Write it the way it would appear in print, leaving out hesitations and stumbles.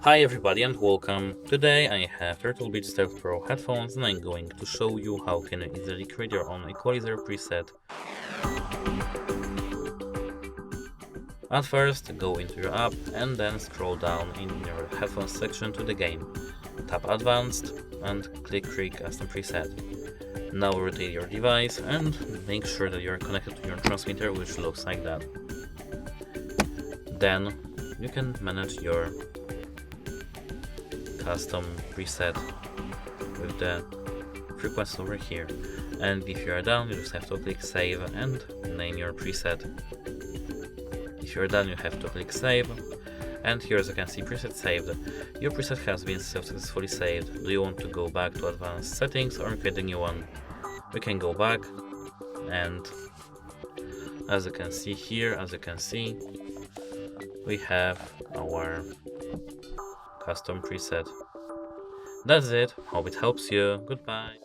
Hi everybody and welcome. Today I have Turtle Beach Stealth Pro headphones and I'm going to show you how can you easily create your own equalizer preset. At first, go into your app and then scroll down in your headphones section to the game. Tap Advanced and click Create Custom Preset. Now rotate your device and make sure that you're connected to your transmitter, which looks like that. Then you can manage your custom preset with the frequency over here, and if you are done you just have to click save and name your preset. If you're done you have to click save, and here as you can see preset saved. Your preset has been successfully saved. Do you want to go back to advanced settings or create a new one? We can go back, and as you can see here, we have our custom preset. That's it. Hope it helps you. Goodbye.